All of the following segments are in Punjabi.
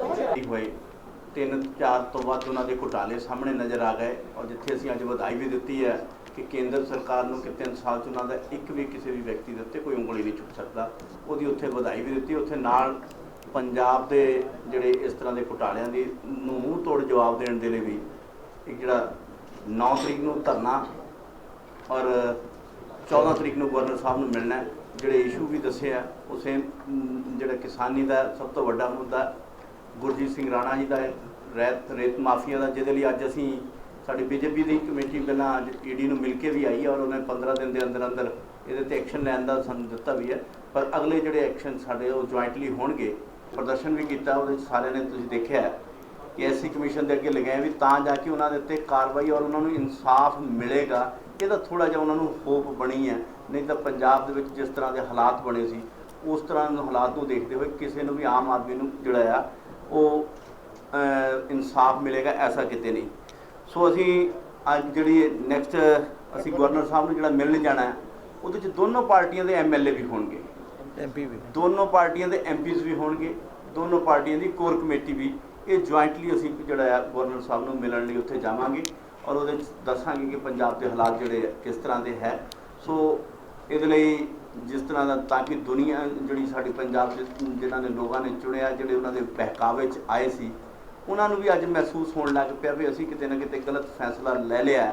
ਹੋਏ 3-4 ਤੋਂ ਵੱਧ ਉਹਨਾਂ ਦੇ ਘੁਟਾਲੇ ਸਾਹਮਣੇ ਨਜ਼ਰ ਆ ਗਏ ਔਰ ਜਿੱਥੇ ਅਸੀਂ ਅੱਜ ਵਧਾਈ ਵੀ ਦਿੱਤੀ ਹੈ ਕਿ ਕੇਂਦਰ ਸਰਕਾਰ ਨੂੰ ਕਿ 3 ਸਾਲ 'ਚ ਉਹਨਾਂ ਦਾ ਇੱਕ ਵੀ ਕਿਸੇ ਵੀ ਵਿਅਕਤੀ ਦੇ ਉੱਤੇ ਕੋਈ ਉਂਗਲੀ ਨਹੀਂ ਚੁੱਕ ਸਕਦਾ, ਉਹਦੀ ਉੱਥੇ ਵਧਾਈ ਵੀ ਦਿੱਤੀ। ਉੱਥੇ ਨਾਲ ਪੰਜਾਬ ਦੇ ਜਿਹੜੇ ਇਸ ਤਰ੍ਹਾਂ ਦੇ ਘੁਟਾਲਿਆਂ ਦੀ ਨੂੰ ਮੂੰਹ ਤੋੜ ਜਵਾਬ ਦੇਣ ਦੇ ਲਈ ਵੀ ਇੱਕ ਜਿਹੜਾ 9 ਤਰੀਕ ਨੂੰ ਧਰਨਾ ਔਰ 14 ਤਰੀਕ ਨੂੰ ਗਵਰਨਰ ਸਾਹਿਬ ਨੂੰ ਮਿਲਣਾ, ਜਿਹੜੇ ਇਸ਼ੂ ਵੀ ਦੱਸੇ ਆ ਉਸੇ ਜਿਹੜਾ ਕਿਸਾਨੀ ਦਾ ਸਭ ਤੋਂ ਵੱਡਾ ਮੁੱਦਾ ਗੁਰਜੀਤ ਸਿੰਘ ਰਾਣਾ ਜੀ ਦਾ ਰੇਤ ਮਾਫੀਆ ਦਾ, ਜਿਹਦੇ ਲਈ ਅੱਜ ਅਸੀਂ ਸਾਡੀ ਬੀਜੇਪੀ ਦੀ ਕਮੇਟੀ ਪਹਿਲਾਂ ਅੱਜ ਈਡੀ ਨੂੰ ਮਿਲ ਕੇ ਵੀ ਆਈ ਹੈ ਔਰ ਉਹਨੇ 15 ਦਿਨ ਦੇ ਅੰਦਰ ਅੰਦਰ ਇਹਦੇ 'ਤੇ ਐਕਸ਼ਨ ਲੈਣ ਦਾ ਸਾਨੂੰ ਦਿੱਤਾ ਵੀ ਹੈ। ਪਰ ਅਗਲੇ ਜਿਹੜੇ ਐਕਸ਼ਨ ਸਾਡੇ ਉਹ ਜੁਆਇੰਟਲੀ ਹੋਣਗੇ। ਪ੍ਰਦਰਸ਼ਨ ਵੀ ਕੀਤਾ, ਉਹਦੇ 'ਚ ਸਾਰਿਆਂ ਨੇ ਤੁਸੀਂ ਦੇਖਿਆ ਕਿ ਐਸਸੀ ਕਮਿਸ਼ਨ ਦੇ ਅੱਗੇ ਲਗਾਏ ਵੀ ਤਾਂ ਜਾ ਕੇ ਉਹਨਾਂ ਦੇ ਉੱਤੇ ਕਾਰਵਾਈ ਔਰ ਉਹਨਾਂ ਨੂੰ ਇਨਸਾਫ ਮਿਲੇਗਾ। ਇਹਦਾ ਥੋੜ੍ਹਾ ਜਿਹਾ ਉਹਨਾਂ ਨੂੰ ਹੋਪ ਬਣੀ ਹੈ, ਨਹੀਂ ਤਾਂ ਪੰਜਾਬ ਦੇ ਵਿੱਚ ਜਿਸ ਤਰ੍ਹਾਂ ਦੇ ਹਾਲਾਤ ਬਣੇ ਸੀ ਉਸ ਤਰ੍ਹਾਂ ਦੇ ਹਾਲਾਤ ਨੂੰ ਦੇਖਦੇ ਹੋਏ ਕਿਸੇ ਨੂੰ ਵੀ ਆਮ ਆਦਮੀ ਨੂੰ ਜਿਹੜਾ ਆ ਉਹ ਇਨਸਾਫ ਮਿਲੇਗਾ, ਐਸਾ ਕਿਤੇ ਨਹੀਂ। ਸੋ ਅਸੀਂ ਅੱਜ ਜਿਹੜੀ ਨੈਕਸਟ ਅਸੀਂ ਗਵਰਨਰ ਸਾਹਿਬ ਨੂੰ ਜਿਹੜਾ ਮਿਲਣ ਜਾਣਾ ਉਹਦੇ 'ਚ ਦੋਨੋਂ ਪਾਰਟੀਆਂ ਦੇ ਐਮਐਲਏ ਵੀ ਹੋਣਗੇ, ਐਮਪੀ ਵੀ, ਦੋਨੋਂ ਪਾਰਟੀਆਂ ਦੇ ਐਮਪੀਜ਼ ਵੀ ਹੋਣਗੇ, ਦੋਨੋਂ ਪਾਰਟੀਆਂ ਦੀ ਕੋਰ ਕਮੇਟੀ ਵੀ। ਇਹ ਜੁਆਇੰਟਲੀ ਅਸੀਂ ਜਿਹੜਾ ਆ ਗਵਰਨਰ ਸਾਹਿਬ ਨੂੰ ਮਿਲਣ ਲਈ ਉੱਥੇ ਜਾਵਾਂਗੇ ਔਰ ਉਹਦੇ 'ਚ ਦੱਸਾਂਗੇ ਕਿ ਪੰਜਾਬ ਦੇ ਹਾਲਾਤ ਜਿਹੜੇ ਕਿਸ ਤਰ੍ਹਾਂ ਦੇ ਹੈ। ਸੋ ਇਹਦੇ ਲਈ ਜਿਸ ਤਰ੍ਹਾਂ ਦਾ ਤਾਂ ਕਿ ਦੁਨੀਆ ਜਿਹੜੀ ਸਾਡੀ ਪੰਜਾਬ ਦੇ ਜਿਨ੍ਹਾਂ ਨੇ ਲੋਕਾਂ ਨੇ ਚੁਣਿਆ, ਜਿਹੜੇ ਉਹਨਾਂ ਦੇ ਬਹਿਕਾਵੇ 'ਚ ਆਏ ਸੀ, ਉਹਨਾਂ ਨੂੰ ਵੀ ਅੱਜ ਮਹਿਸੂਸ ਹੋਣ ਲੱਗ ਪਿਆ ਵੀ ਅਸੀਂ ਕਿਤੇ ਨਾ ਕਿਤੇ ਗਲਤ ਫੈਸਲਾ ਲੈ ਲਿਆ।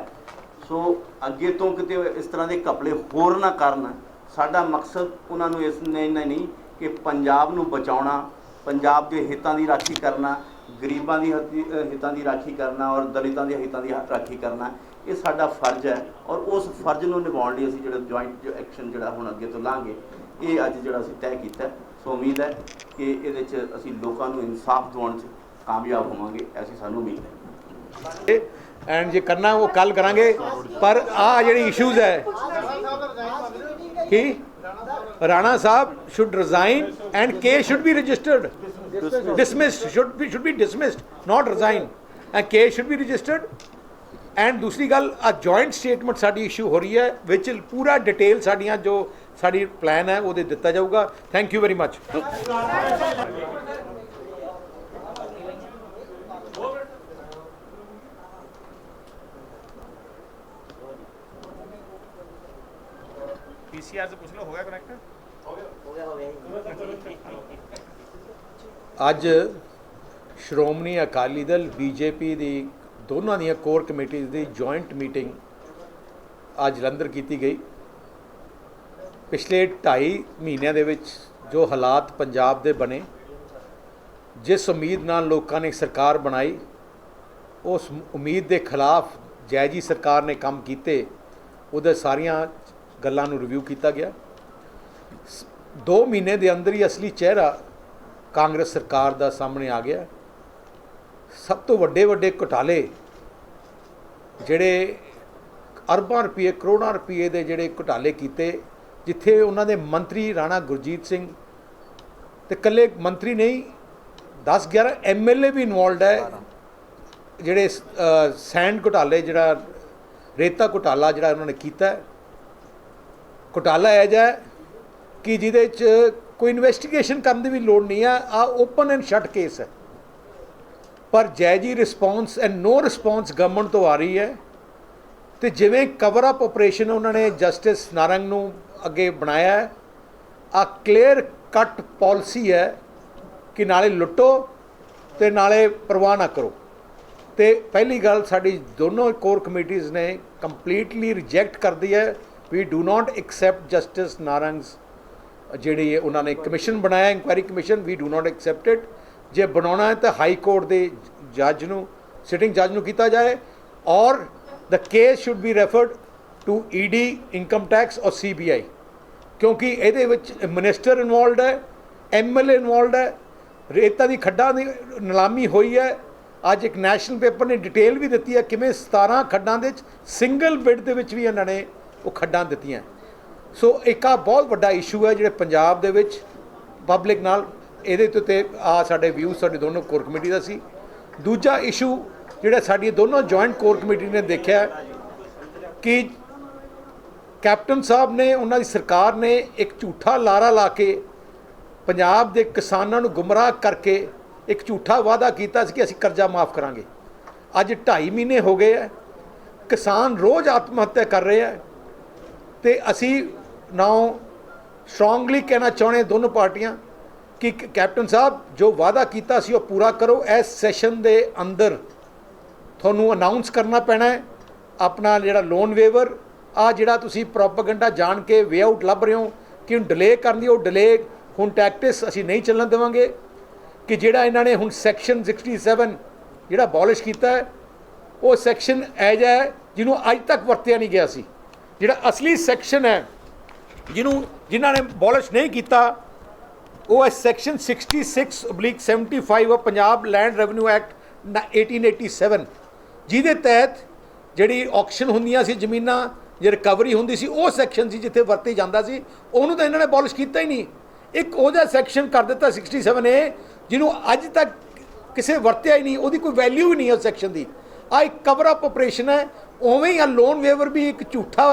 ਸੋ ਅੱਗੇ ਤੋਂ ਕਿਤੇ ਇਸ ਤਰ੍ਹਾਂ ਦੇ ਘਪਲੇ ਹੋਰ ਨਾ ਕਰਨ। ਸਾਡਾ ਮਕਸਦ ਉਹਨਾਂ ਨੂੰ ਇਸ ਨਹੀਂ ਕਿ ਪੰਜਾਬ ਨੂੰ ਬਚਾਉਣਾ, ਪੰਜਾਬ ਦੇ ਹਿੱਤਾਂ ਦੀ ਰਾਖੀ ਕਰਨਾ, ਗਰੀਬਾਂ ਦੀ ਹਿੱਤਾਂ ਦੀ ਰਾਖੀ ਕਰਨਾ ਔਰ ਦਲਿਤਾਂ ਦੇ ਹਿੱਤਾਂ ਦੀ ਰਾਖੀ ਕਰਨਾ, ਇਹ ਸਾਡਾ ਫਰਜ਼ ਹੈ। ਔਰ ਉਸ ਫਰਜ਼ ਨੂੰ ਨਿਭਾਉਣ ਲਈ ਅਸੀਂ ਜਿਹੜਾ ਜੁਆਇੰਟ ਐਕਸ਼ਨ ਜਿਹੜਾ ਹੁਣ ਅੱਗੇ ਤੋਂ ਲਾਂਗੇ, ਇਹ ਅੱਜ ਜਿਹੜਾ ਅਸੀਂ ਤੈਅ ਕੀਤਾ। ਸੋ ਉਮੀਦ ਹੈ ਕਿ ਇਹਦੇ 'ਚ ਅਸੀਂ ਲੋਕਾਂ ਨੂੰ ਇਨਸਾਫ ਦਿਵਾਉਣ 'ਚ कामयाब होवांगे, ऐसी सानू उम्मीद है। एंड जे करना वो कल करांगे, पर आ जिहड़ी इशूज़ है कि राणा साहब should resign and case should be registered, dismissed, should be dismissed, not resign, and case should be registered. And दूसरी गल आ जॉइंट स्टेटमेंट साडी इशू हो रही है, विच पूरा डिटेल साडियां जो साडी प्लान है वो दिता जाऊगा। Thank you very much. PCR से पूछ लो, हो गया कनेक्ट? हो गया। ਅੱਜ ਸ਼੍ਰੋਮਣੀ ਅਕਾਲੀ ਦਲ ਬੀਜੇਪੀ ਦੀ ਦੋਨਾਂ ਦੀਆਂ ਕੋਰ ਕਮੇਟੀਆਂ ਦੀ ਜੁਆਇੰਟ ਮੀਟਿੰਗ ਅੱਜ ਜਲੰਧਰ ਕੀਤੀ ਗਈ। ਪਿਛਲੇ 2.5 ਮਹੀਨਿਆਂ ਦੇ ਵਿੱਚ ਜੋ ਹਾਲਾਤ ਪੰਜਾਬ ਦੇ ਬਣੇ, ਜਿਸ ਉਮੀਦ ਨਾਲ ਲੋਕਾਂ ਨੇ ਸਰਕਾਰ ਬਣਾਈ, ਉਸ ਉਮੀਦ ਦੇ ਖਿਲਾਫ ਜਾਇਜੀ ਸਰਕਾਰ ਨੇ ਕੰਮ ਕੀਤੇ, ਉਹਦੇ ਸਾਰੀਆਂ ਗੱਲਾਂ ਨੂੰ ਰਿਵਿਊ ਕੀਤਾ ਗਿਆ। 2 ਮਹੀਨੇ ਦੇ ਅੰਦਰ ਹੀ ਅਸਲੀ ਚਿਹਰਾ ਕਾਂਗਰਸ ਸਰਕਾਰ ਦਾ ਸਾਹਮਣੇ ਆ ਗਿਆ। ਸਭ ਤੋਂ ਵੱਡੇ ਘੁਟਾਲੇ ਜਿਹੜੇ ਅਰਬਾਂ ਰੁਪਏ ਕਰੋੜਾਂ ਰੁਪਏ ਦੇ ਜਿਹੜੇ ਘੁਟਾਲੇ ਕੀਤੇ, ਜਿੱਥੇ ਉਹਨਾਂ ਦੇ ਮੰਤਰੀ ਰਾਣਾ ਗੁਰਜੀਤ ਸਿੰਘ ਤੇ ਇਕੱਲੇ ਮੰਤਰੀ ਨਹੀਂ 10-11 ਐਮਐਲਏ ਵੀ ਇਨਵੋਲਡ ਹੈ। ਜਿਹੜੇ ਸੈਂਡ ਘੁਟਾਲੇ, ਜਿਹੜਾ ਰੇਤਾ ਘੁਟਾਲਾ ਜਿਹੜਾ ਉਹਨਾਂ ਨੇ ਕੀਤਾ, ਘੁਟਾਲਾ ਇਹ ਜਿਹਾ ਕਿ ਜਿਹਦੇ 'ਚ ਕੋਈ ਇਨਵੈਸਟੀਗੇਸ਼ਨ ਕਰਨ ਦੀ ਵੀ ਲੋੜ ਨਹੀਂ ਆ, ਆ ਓਪਨ ਐਂਡ ਸ਼ਟ ਕੇਸ ਹੈ। ਪਰ ਜਾਇਜੀ response and no response government ਤੋਂ ਆ ਰਹੀ ਹੈ। ਤੇ ਜਿਵੇਂ ਕਵਰ ਅਪ ਆਪਰੇਸ਼ਨ ਉਹਨਾਂ ਨੇ ਜਸਟਿਸ ਨਾਰੰਗ ਨੂੰ ਅੱਗੇ ਬਣਾਇਆ ਹੈ, ਆ ਕਲੀਅਰ ਕੱਟ ਪਾਲਿਸੀ ਹੈ ਕਿ ਨਾਲੇ ਲੁੱਟੋ ਤੇ ਨਾਲੇ ਪਰਵਾਹ ਨਾ ਕਰੋ। ਤੇ ਪਹਿਲੀ ਗੱਲ ਸਾਡੀ ਦੋਨੋਂ ਕੋਰ ਕਮੇਟੀਜ਼ ਨੇ ਕੰਪਲੀਟਲੀ ਰਿਜੈਕਟ ਕਰਦੀ ਹੈ। We do not accept justice Narang's ਜਿਹੜੀ ਉਹਨਾਂ ਨੇ ਕਮਿਸ਼ਨ ਬਣਾਇਆ, inquiry commission, we do not accept it. ਜੇ ਬਣਾਉਣਾ ਹੈ ਤਾਂ ਹਾਈ ਕੋਰਟ ਦੇ ਜੱਜ ਨੂੰ, ਸਿਟਿੰਗ ਜੱਜ ਨੂੰ ਕੀਤਾ ਜਾਏ, or the case should be referred to ED, income tax or CBI, ਕਿਉਂਕਿ ਇਹਦੇ ਵਿੱਚ ਮਿਨਿਸਟਰ ਇਨਵੋਲਡ ਹੈ, ਐਮਐਲਏ ਇਨਵੋਲਡ ਹੈ। ਰੇਤਾਂ ਦੀ ਖੱਡਾਂ ਦੀ ਨਿਲਾਮੀ ਹੋਈ ਹੈ। ਅੱਜ ਇੱਕ ਨੈਸ਼ਨਲ ਪੇਪਰ ਨੇ ਡਿਟੇਲ ਵੀ ਦਿੱਤੀ ਹੈ ਕਿਵੇਂ 17 ਖੱਡਾਂ ਦੇ ਵਿੱਚ ਸਿੰਗਲ ਬਿਡ ਦੇ ਵਿੱਚ ਵੀ ਇਹਨਾਂ ਨੇ ਉਹ ਖੱਡਾਂ ਦਿੱਤੀਆਂ। ਸੋ ਇੱਕ ਆ ਬਹੁਤ ਵੱਡਾ ਇਸ਼ੂ ਹੈ ਜਿਹੜੇ ਪੰਜਾਬ ਦੇ ਵਿੱਚ ਪਬਲਿਕ ਨਾਲ, ਇਹਦੇ ਉੱਤੇ ਆ ਸਾਡੇ ਵਿਊ ਸਾਡੇ ਦੋਨੋਂ ਕੋਰ ਕਮੇਟੀ ਦਾ ਸੀ। ਦੂਜਾ ਇਸ਼ੂ ਜਿਹੜਾ ਸਾਡੀ ਦੋਨੋਂ ਜੁਆਇੰਟ ਕੋਰ ਕਮੇਟੀ ਨੇ ਦੇਖਿਆ ਕਿ ਕੈਪਟਨ ਸਾਹਿਬ ਨੇ, ਉਹਨਾਂ ਦੀ ਸਰਕਾਰ ਨੇ ਇੱਕ ਝੂਠਾ ਲਾਰਾ ਲਾ ਕੇ ਪੰਜਾਬ ਦੇ ਕਿਸਾਨਾਂ ਨੂੰ ਗੁੰਮਰਾਹ ਕਰਕੇ ਇੱਕ ਝੂਠਾ ਵਾਅਦਾ ਕੀਤਾ ਸੀ ਕਿ ਅਸੀਂ ਕਰਜ਼ਾ ਮਾਫ ਕਰਾਂਗੇ। ਅੱਜ 2.5 ਮਹੀਨੇ ਹੋ ਗਏ ਹੈ, ਕਿਸਾਨ ਰੋਜ਼ ਆਤਮ ਹੱਤਿਆ ਕਰ ਰਹੇ ਹੈ ਤੇ ਅਸੀਂ ਨਾਓ ਸਟਰੋਂਗਲੀ ਕਹਿਣਾ ਚਾਹੁੰਦੇ ਦੋਨੋਂ ਪਾਰਟੀਆਂ ਕਿ ਕੈਪਟਨ ਸਾਹਿਬ ਜੋ ਵਾਅਦਾ ਕੀਤਾ ਸੀ ਉਹ ਪੂਰਾ ਕਰੋ। ਇਸ ਸੈਸ਼ਨ ਦੇ ਅੰਦਰ ਤੁਹਾਨੂੰ ਅਨਾਉਂਸ ਕਰਨਾ ਪੈਣਾ ਹੈ ਆਪਣਾ ਜਿਹੜਾ ਲੋਨ ਵੇਵਰ ਆ ਜਿਹੜਾ ਤੁਸੀਂ ਪ੍ਰੋਪੇਗੈਂਡਾ ਜਾਣ ਕੇ ਵੇ ਆਊਟ ਲੱਭ ਰਹੇ ਹੋ ਕਿ ਹੁਣ ਡਿਲੇ ਕਰਨ ਦੀ, ਉਹ ਡਿਲੇ ਹੁਣ ਟੈਕਟਿਸ ਅਸੀਂ ਨਹੀਂ ਚੱਲਣ ਦੇਵਾਂਗੇ। ਕਿ ਜਿਹੜਾ ਇਹਨਾਂ ਨੇ ਹੁਣ ਸੈਕਸ਼ਨ 67 ਜਿਹੜਾ ਅਬੋਲਿਸ਼ ਕੀਤਾ ਹੈ ਉਹ ਸੈਕਸ਼ਨ ਐਜ ਹੈ ਜਿਹਨੂੰ ਅੱਜ ਤੱਕ ਵਰਤਿਆ ਨਹੀਂ ਗਿਆ ਸੀ। ਜਿਹੜਾ ਅਸਲੀ ਸੈਕਸ਼ਨ ਹੈ ਜਿਨ੍ਹਾਂ ਨੇ ਅਬੋਲਿਸ਼ ਨਹੀਂ ਕੀਤਾ ਉਹ ਹੈ section 66/75 of Punjab land revenue act 1887 ਜਿਹਦੇ ਤਹਿਤ ਜਿਹੜੀ ਆਕਸ਼ਨ ਹੁੰਦੀਆਂ ਸੀ ਜ਼ਮੀਨਾਂ, ਜੇ ਰਿਕਵਰੀ ਹੁੰਦੀ ਸੀ, ਉਹ ਸੈਕਸ਼ਨ ਸੀ ਜਿੱਥੇ ਵਰਤੇ ਜਾਂਦਾ ਸੀ। ਉਹਨੂੰ ਤਾਂ ਇਹਨਾਂ ਨੇ ਅਬੋਲਿਸ਼ ਕੀਤਾ ਹੀ ਨਹੀਂ। ਇੱਕ ਉਹਦਾ ਸੈਕਸ਼ਨ ਕਰ ਦਿੱਤਾ 67A ਜਿਹਨੂੰ ਅੱਜ ਤੱਕ ਕਿਸੇ ਵਰਤਿਆ ਹੀ ਨਹੀਂ, ਉਹਦੀ ਕੋਈ ਵੈਲਿਊ ਹੀ ਨਹੀਂ ਹੈ ਉਸ ਸੈਕਸ਼ਨ ਦੀ। ਆ ਇੱਕ ਕਵਰ ਅਪ ਆਪਰੇਸ਼ਨ ਹੈ। ਉਵੇਂ ਹੀ ਆ ਲੋਨ ਵੇਵਰ ਵੀ ਇੱਕ ਝੂਠਾ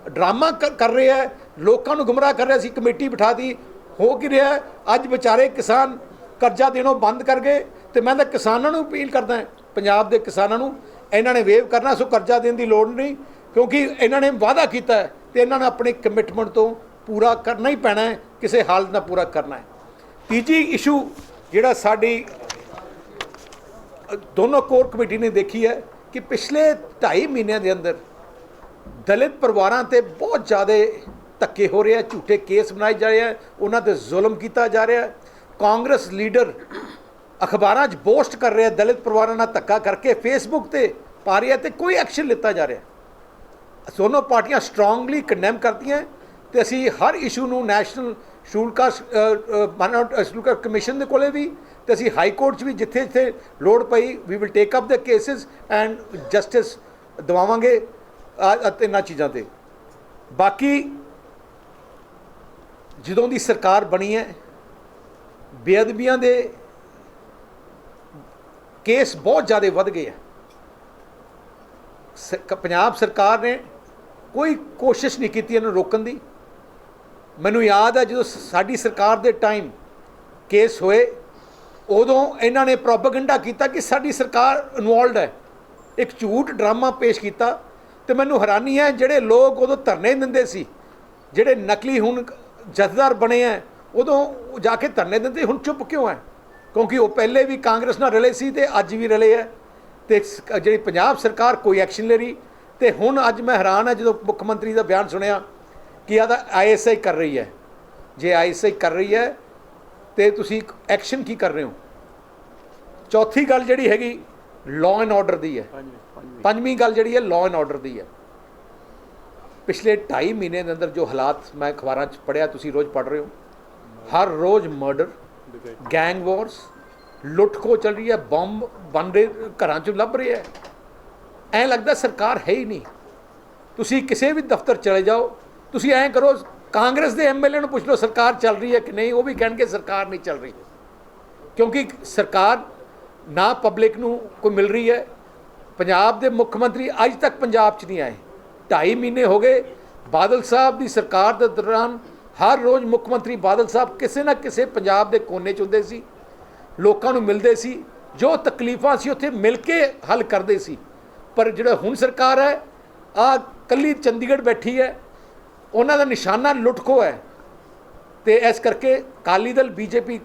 ਡਰਾਮਾ ਕਰ ਰਿਹਾ ਹੈ, ਲੋਕਾਂ ਨੂੰ ਗੁੰਮਰਾਹ ਕਰ ਰਿਹਾ ਸੀ। ਕਮੇਟੀ ਬਿਠਾਤੀ, ਹੋ ਕੀ ਰਿਹਾ ਅੱਜ ਵਿਚਾਰੇ ਕਿਸਾਨ ਕਰਜ਼ਾ ਦੇਣੋਂ ਬੰਦ ਕਰ ਗਏ। ਤੇ ਮੈਂ ਤਾਂ ਕਿਸਾਨਾਂ ਨੂੰ ਅਪੀਲ ਕਰਦਾ, ਪੰਜਾਬ ਦੇ ਕਿਸਾਨਾਂ ਨੂੰ, ਇਹਨਾਂ ਨੇ ਵੇਵ ਕਰਨਾ ਸੋ ਕਰਜ਼ਾ ਦੇਣ ਦੀ ਲੋੜ ਨਹੀਂ, ਕਿਉਂਕਿ ਇਹਨਾਂ ਨੇ ਵਾਅਦਾ ਕੀਤਾ ਹੈ ਤੇ ਇਹਨਾਂ ਨੇ ਆਪਣੇ ਕਮਿਟਮੈਂਟ ਤੋਂ ਪੂਰਾ ਕਰਨਾ ਹੀ ਪੈਣਾ ਹੈ, ਕਿਸੇ ਹਾਲਤ ਨਾਲ ਪੂਰਾ ਕਰਨਾ ਹੈ। ਤੀਜੀ ਇਸ਼ੂ ਜਿਹੜਾ ਸਾਡੀ ਦੋਨੋਂ ਕੋਰ ਕਮੇਟੀ ਨੇ ਦੇਖੀ ਹੈ ਕਿ ਪਿਛਲੇ 2.5 ਮਹੀਨਿਆਂ ਦੇ ਅੰਦਰ ਦਲਿਤ ਪਰਿਵਾਰਾਂ ਤੇ ਬਹੁਤ ਜ਼ਿਆਦਾ ਧੱਕੇ ਹੋ ਰਹੇ ਆ, ਝੂਠੇ ਕੇਸ ਬਣਾਏ ਜਾ ਰਹੇ ਆ, ਉਹਨਾਂ ਤੇ ਜ਼ੁਲਮ ਕੀਤਾ ਜਾ ਰਿਹਾ। ਕਾਂਗਰਸ ਲੀਡਰ ਅਖਬਾਰਾਂ 'ਚ ਪੋਸਟ ਕਰ ਰਿਹਾ ਦਲਿਤ ਪਰਿਵਾਰਾਂ ਨਾਲ ਧੱਕਾ ਕਰਕੇ, ਫੇਸਬੁੱਕ ਤੇ ਪਾ ਰਿਹਾ ਤੇ ਕੋਈ ਐਕਸ਼ਨ ਲਿੱਤਾ ਜਾ ਰਿਹਾ। ਦੋਨੋਂ ਪਾਰਟੀਆਂ ਸਟਰੋਂਗਲੀ ਕੰਡੈਮ ਕਰਦੀਆਂ ਤੇ ਅਸੀਂ ਹਰ ਇਸ਼ੂ ਨੂੰ ਨੈਸ਼ਨਲ ਸ਼ੂਲਕਾ ਕਮਿਸ਼ਨ ਦੇ ਕੋਲੇ ਵੀ ਤੇ ਅਸੀਂ ਹਾਈ ਕੋਰਟ 'ਚ ਵੀ ਜਿੱਥੇ ਜਿੱਥੇ ਲੋੜ ਪਈ we will take up the cases and justice ਦਿਵਾਵਾਂਗੇ ਇਹਨਾਂ ਚੀਜ਼ਾਂ ਤੇ। ਬਾਕੀ ਜਦੋਂ ਦੀ ਸਰਕਾਰ ਬਣੀ ਹੈ ਬੇਅਦਬੀਆਂ ਦੇ ਕੇਸ ਬਹੁਤ ਜ਼ਿਆਦਾ ਵੱਧ ਗਏ ਆ। ਪੰਜਾਬ ਸਰਕਾਰ ਨੇ ਕੋਈ ਕੋਸ਼ਿਸ਼ ਨਹੀਂ ਕੀਤੀ ਇਹਨੂੰ ਰੋਕਣ ਦੀ। ਮੈਨੂੰ ਯਾਦ ਹੈ ਜਦੋਂ ਸਾਡੀ ਸਰਕਾਰ ਦੇ ਟਾਈਮ ਕੇਸ ਹੋਏ ਉਦੋਂ ਇਹਨਾਂ ਨੇ ਪ੍ਰੋਪੇਗੈਂਡਾ ਕੀਤਾ ਕਿ ਸਾਡੀ ਸਰਕਾਰ ਇਨਵੋਲਵਡ ਹੈ, ਇੱਕ ਝੂਠ ਡਰਾਮਾ ਪੇਸ਼ ਕੀਤਾ। ਤੇ ਮੈਨੂੰ ਹੈਰਾਨੀ ਹੈ ਜਿਹੜੇ ਲੋਕ ਉਦੋਂ ਧਰਨੇ ਦਿੰਦੇ ਸੀ, ਜਿਹੜੇ ਨਕਲੀ ਹੁਣ ਜਥੇਦਾਰ ਬਣੇ ਹੈ, ਉਦੋਂ ਜਾ ਕੇ ਧਰਨੇ ਦਿੰਦੇ, ਹੁਣ ਚੁੱਪ ਕਿਉਂ ਹੈ? ਕਿਉਂਕਿ ਉਹ ਪਹਿਲੇ ਵੀ ਕਾਂਗਰਸ ਨਾਲ ਰਲੇ ਸੀ ਤੇ ਅੱਜ ਵੀ ਰਲੇ ਹੈ ਤੇ ਜਿਹੜੀ ਪੰਜਾਬ ਸਰਕਾਰ ਕੋਈ ਐਕਸ਼ਨ ਲੈ ਰਹੀ। ਤੇ ਹੁਣ ਅੱਜ ਮੈਂ ਹੈਰਾਨ ਹਾਂ ਜਦੋਂ ਮੁੱਖ ਮੰਤਰੀ ਦਾ ਬਿਆਨ ਸੁਣਿਆ ਕਿ ਇਹਦਾ ISI ਕਰ ਰਹੀ ਹੈ। ਜੇ ISI ਕਰ ਰਹੀ ਹੈ ਤੇ ਤੁਸੀਂ ਐਕਸ਼ਨ ਕੀ ਕਰ ਰਹੇ ਹੋ? ਚੌਥੀ ਗੱਲ ਜਿਹੜੀ ਹੈਗੀ ਲਾਅ ਐਂਡ ਆਰਡਰ ਦੀ ਹੈ। ਪੰਜਵੀਂ ਗੱਲ ਜਿਹੜੀ ਹੈ ਲਾਅ ਐਂਡ ਆਰਡਰ ਦੀ ਹੈ। ਪਿਛਲੇ 2.5 ਮਹੀਨੇ ਦੇ ਅੰਦਰ ਜੋ ਹਾਲਾਤ ਮੈਂ ਅਖਬਾਰਾਂ 'ਚ ਪੜ੍ਹਿਆ, ਤੁਸੀਂ ਰੋਜ਼ ਪੜ੍ਹ ਰਹੇ ਹੋ, ਹਰ ਰੋਜ਼ ਮਰਡਰ, ਗੈਂਗ ਵਾਰਸ, ਲੁੱਟ ਖੋਹ ਚੱਲ ਰਹੀ ਹੈ, ਬੰਬ ਬਣ ਰਹੇ ਘਰਾਂ 'ਚ ਲੱਭ ਰਹੇ ਹੈ। ਐਂ ਲੱਗਦਾ ਸਰਕਾਰ ਹੈ ਹੀ ਨਹੀਂ। ਤੁਸੀਂ ਕਿਸੇ ਵੀ ਦਫ਼ਤਰ ਚਲੇ ਜਾਓ, ਤੁਸੀਂ ਐਂ ਕਰੋ ਕਾਂਗਰਸ ਦੇ MLA ਨੂੰ ਪੁੱਛ ਲਓ ਸਰਕਾਰ ਚੱਲ ਰਹੀ ਹੈ ਕਿ ਨਹੀਂ, ਉਹ ਵੀ ਕਹਿਣਗੇ ਸਰਕਾਰ ਨਹੀਂ ਚੱਲ ਰਹੀ। ਕਿਉਂਕਿ ਸਰਕਾਰ ਨਾ ਪਬਲਿਕ ਨੂੰ ਕੋਈ ਮਿਲ ਰਹੀ ਹੈ। ਪੰਜਾਬ ਦੇ ਮੁੱਖ ਮੰਤਰੀ ਅੱਜ ਤੱਕ ਪੰਜਾਬ 'ਚ ਨਹੀਂ ਆਏ। 2.5 ਮਹੀਨੇ ਹੋ ਗਏ ਬਾਦਲ ਸਾਹਿਬ ਦੀ ਸਰਕਾਰ ਦੇ ਦੌਰਾਨ ਹਰ ਰੋਜ਼ ਮੁੱਖ ਮੰਤਰੀ ਬਾਦਲ ਸਾਹਿਬ ਕਿਸੇ ਨਾ ਕਿਸੇ ਪੰਜਾਬ ਦੇ ਕੋਨੇ 'ਚ ਹੁੰਦੇ ਸੀ, ਲੋਕਾਂ ਨੂੰ ਮਿਲਦੇ ਸੀ, ਜੋ ਤਕਲੀਫਾਂ ਸੀ ਉੱਥੇ ਮਿਲ ਕੇ ਹੱਲ ਕਰਦੇ ਸੀ। ਪਰ ਜਿਹੜਾ ਹੁਣ ਸਰਕਾਰ ਹੈ ਆ ਕੱਲੀ ਚੰਡੀਗੜ੍ਹ ਬੈਠੀ ਹੈ, ਉਹਨਾਂ ਦਾ ਨਿਸ਼ਾਨਾ ਲੁੱਟ ਖੋਹ ਹੈ। ਤੇ ਇਸ ਕਰਕੇ Akali Dal BJP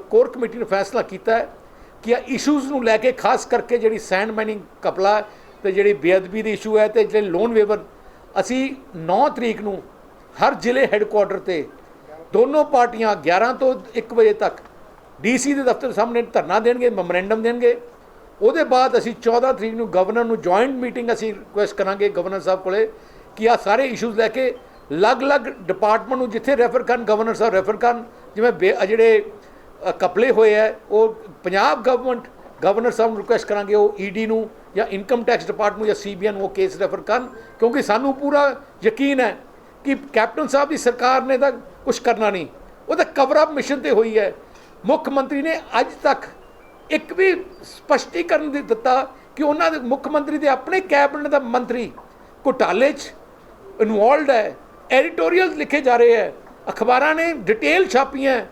core committee ਨੇ ਫੈਸਲਾ ਕੀਤਾ ਹੈ ਕਿ ਆ ਇਸ਼ੂਜ਼ ਨੂੰ ਲੈ ਕੇ ਖਾਸ ਕਰਕੇ ਜਿਹੜੀ ਸੈਂਡ ਮਾਈਨਿੰਗ ਘਪਲਾ ਤੇ ਜਿਹੜੀ ਬੇਅਦਬੀ ਦੀ ਇਸ਼ੂ ਹੈ ਤੇ ਜਿਹੜੇ ਲੋਨ ਵੇਵਰ, ਅਸੀਂ 9 ਤਰੀਕ ਨੂੰ ਹਰ ਜ਼ਿਲ੍ਹੇ ਹੈੱਡਕੁਆਰਟਰ ਤੇ ਦੋਨੋਂ ਪਾਰਟੀਆਂ 11 ਤੋਂ 1 ਵਜੇ ਤੱਕ DC ਦੇ ਦਫ਼ਤਰ ਸਾਹਮਣੇ ਧਰਨਾ ਦੇਣਗੇ, ਮੈਮੋਰੈਂਡਮ ਦੇਣਗੇ। ਉਹਦੇ ਬਾਅਦ ਅਸੀਂ 14 ਤਰੀਕ ਨੂੰ ਗਵਰਨਰ ਨੂੰ ਜੁਆਇੰਟ ਮੀਟਿੰਗ ਅਸੀਂ ਰਿਕੁਐਸਟ ਕਰਾਂਗੇ ਗਵਰਨਰ ਸਾਹਿਬ ਕੋਲੇ ਕਿ ਆ ਸਾਰੇ ਇਸ਼ੂਜ਼ ਲੈ ਕੇ ਅਲੱਗ-ਅਲੱਗ ਡਿਪਾਰਟਮੈਂਟ ਨੂੰ ਜਿੱਥੇ ਰੈਫਰ ਕਰਨ ਗਵਰਨਰ ਸਾਹਿਬ ਰੈਫਰ ਕਰਨ। ਜਿਵੇਂ ਜਿਹੜੇ ਕਪਲੇ ਹੋਏ ਹੈ ਉਹ ਪੰਜਾਬ ਗਵਰਨਰ ਸਾਹਿਬ ਨੂੰ ਰਿਕੁਐਸਟ ਕਰਾਂਗੇ ਉਹ ED ਨੂੰ ਜਾਂ ਇਨਕਮ ਟੈਕਸ ਡਿਪਾਰਟਮੈਂਟ ਜਾਂ CBI ਨੂੰ ਉਹ ਕੇਸ ਰੈਫਰ ਕਰਨ, ਕਿਉਂਕਿ ਸਾਨੂੰ ਪੂਰਾ ਯਕੀਨ ਹੈ ਕਿ ਕੈਪਟਨ ਸਾਹਿਬ ਦੀ ਸਰਕਾਰ ਨੇ ਤਾਂ ਕੁਛ ਕਰਨਾ ਨਹੀਂ, ਉਹ ਤਾਂ ਕਵਰ ਅਪ ਮਿਸ਼ਨ ਤੇ ਹੋਈ ਹੈ। ਮੁੱਖ ਮੰਤਰੀ ਨੇ ਅੱਜ ਤੱਕ ਇੱਕ ਵੀ ਸਪਸ਼ਟੀਕਰਨ ਦਿੱਤਾ ਕਿ ਉਹਨਾਂ ਦੇ ਮੁੱਖ ਮੰਤਰੀ ਦੇ ਆਪਣੇ ਕੈਬਨਿਟ ਦਾ ਮੰਤਰੀ ਘੁਟਾਲੇ 'ਚ ਇਨਵੋਲਵਡ ਹੈ। ਐਡੀਟੋਰੀਅਲ ਲਿਖੇ ਜਾ ਰਹੇ ਹੈ, ਅਖਬਾਰਾਂ ਨੇ ਡਿਟੇਲ ਛਾਪੀਆਂ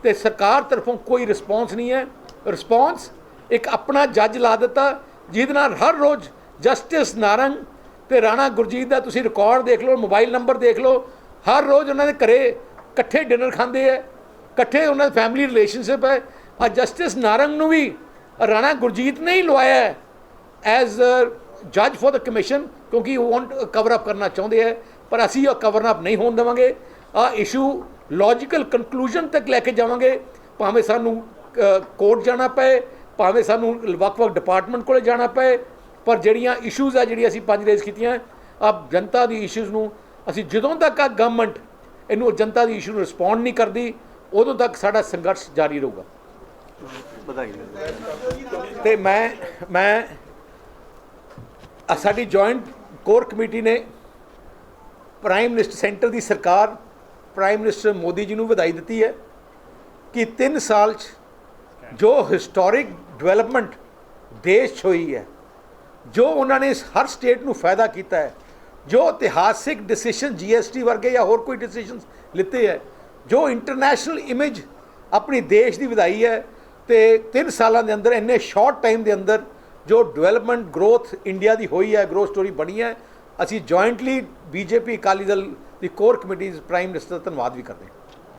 ਤੇ ਸਰਕਾਰ ਤਰਫੋਂ ਕੋਈ ਰਿਸਪੌਂਸ ਨਹੀਂ ਹੈ। ਰਿਸਪੌਂਸ ਇੱਕ ਆਪਣਾ ਜੱਜ ਲਾ ਦਿੱਤਾ, ਜਿਹਦੇ ਨਾਲ ਹਰ ਰੋਜ਼ ਜਸਟਿਸ ਨਾਰੰਗ ਤੇ ਰਾਣਾ ਗੁਰਜੀਤ ਦਾ ਤੁਸੀਂ ਰਿਕਾਰਡ ਦੇਖ ਲਓ, ਮੋਬਾਈਲ ਨੰਬਰ ਦੇਖ ਲਓ, ਹਰ ਰੋਜ਼ ਉਹਨਾਂ ਦੇ ਘਰੇ ਇਕੱਠੇ ਡਿਨਰ ਖਾਂਦੇ ਹੈ, ਇਕੱਠੇ ਉਹਨਾਂ ਦੀ ਫੈਮਿਲੀ ਰਿਲੇਸ਼ਨਸ਼ਿਪ ਹੈ। ਆ ਜਸਟਿਸ ਨਾਰੰਗ ਨੂੰ ਵੀ ਰਾਣਾ ਗੁਰਜੀਤ ਨੇ ਹੀ ਲਵਾਇਆ ਐਜ਼ ਜੱਜ ਫॉर द ਕਮਿਸ਼ਨ, ਕਿਉਂਕਿ ਉਹ ਵਾਂਟ ਕਵਰ ਅਪ ਕਰਨਾ ਚਾਹੁੰਦੇ ਹੈ, ਪਰ ਅਸੀਂ ਉਹ ਕਵਰ ਅਪ ਨਹੀਂ ਹੋਣ ਦੇਵਾਂਗੇ। ਆ ਇਸ਼ੂ ਲੌਜੀਕਲ ਕੰਕਲੂਜਨ ਤੱਕ ਲੈ ਕੇ ਜਾਵਾਂਗੇ, ਭਾਵੇਂ ਸਾਨੂੰ ਕੋਰਟ ਜਾਣਾ ਪਏ, ਭਾਵੇਂ ਸਾਨੂੰ ਵੱਖ-ਵੱਖ ਡਿਪਾਰਟਮੈਂਟ ਕੋਲ ਜਾਣਾ ਪਏ, ਪਰ ਜਿਹੜੀਆਂ ਇਸ਼ੂਜ਼ ਆ ਜਿਹੜੀ ਅਸੀਂ 5 ਰੇਜ਼ ਕੀਤੀਆਂ ਆ ਜਨਤਾ ਦੀ ਇਸ਼ੂਜ਼ ਨੂੰ ਅਸੀਂ ਜਦੋਂ ਤੱਕ ਆ ਗਵਰਨਮੈਂਟ ਇਹਨੂੰ ਜਨਤਾ ਦੀ ਇਸ਼ੂ ਨੂੰ ਰਿਸਪੌਂਡ ਨਹੀਂ ਕਰਦੀ ਉਦੋਂ ਤੱਕ ਸਾਡਾ ਸੰਘਰਸ਼ ਜਾਰੀ ਰਹੂਗਾ। ਵਧਾਈ ਤੇ ਮੈਂ ਸਾਡੀ ਜੁਆਇੰਟ ਕੋਰ ਕਮੇਟੀ ਨੇ ਪ੍ਰਾਈਮ ਮਿਨਿਸਟਰ ਸੈਂਟਰ ਦੀ ਸਰਕਾਰ ਪ੍ਰਾਈਮ ਮਿਨਿਸਟਰ ਮੋਦੀ ਜੀ ਨੂੰ ਵਧਾਈ ਦਿੱਤੀ ਹੈ ਕਿ 3 ਸਾਲ 'ਚ ਜੋ ਹਿਸਟੋਰਿਕ ਡਿਵੈਲਪਮੈਂਟ ਦੇਸ਼ 'ਚ ਹੋਈ ਹੈ, ਜੋ ਉਹਨਾਂ ਨੇ ਹਰ ਸਟੇਟ ਨੂੰ ਫਾਇਦਾ ਕੀਤਾ ਹੈ, ਜੋ ਇਤਿਹਾਸਿਕ ਡਿਸੀਸ਼ਨ GST ਵਰਗੇ ਜਾਂ ਹੋਰ ਕੋਈ ਡਿਸੀਸ਼ਨਸ ਲਿੱਤੇ ਹੈ, ਜੋ ਇੰਟਰਨੈਸ਼ਨਲ ਇਮੇਜ ਆਪਣੀ ਦੇਸ਼ ਦੀ ਵਧਾਈ ਹੈ, ਤੇ 3 ਸਾਲਾਂ ਦੇ ਅੰਦਰ ਇੰਨੇ ਸ਼ਾਰਟ ਟਾਈਮ ਦੇ ਅੰਦਰ ਜੋ ਡਿਵੈਲਪਮੈਂਟ ਗਰੋਥ ਇੰਡੀਆ ਦੀ ਹੋਈ ਹੈ, ਗਰੋਥ ਸਟੋਰੀ ਬਣੀ ਹੈ, ਅਸੀਂ ਜੁਆਇੰਟਲੀ BJP ਅਕਾਲੀ ਦਲ ਦੀ ਕੋਰ ਕਮੇਟੀ ਪ੍ਰਾਈਮ ਮਿਨਿਸਟਰ ਦਾ ਧੰਨਵਾਦ ਵੀ ਕਰਦੇ ਹਾਂ।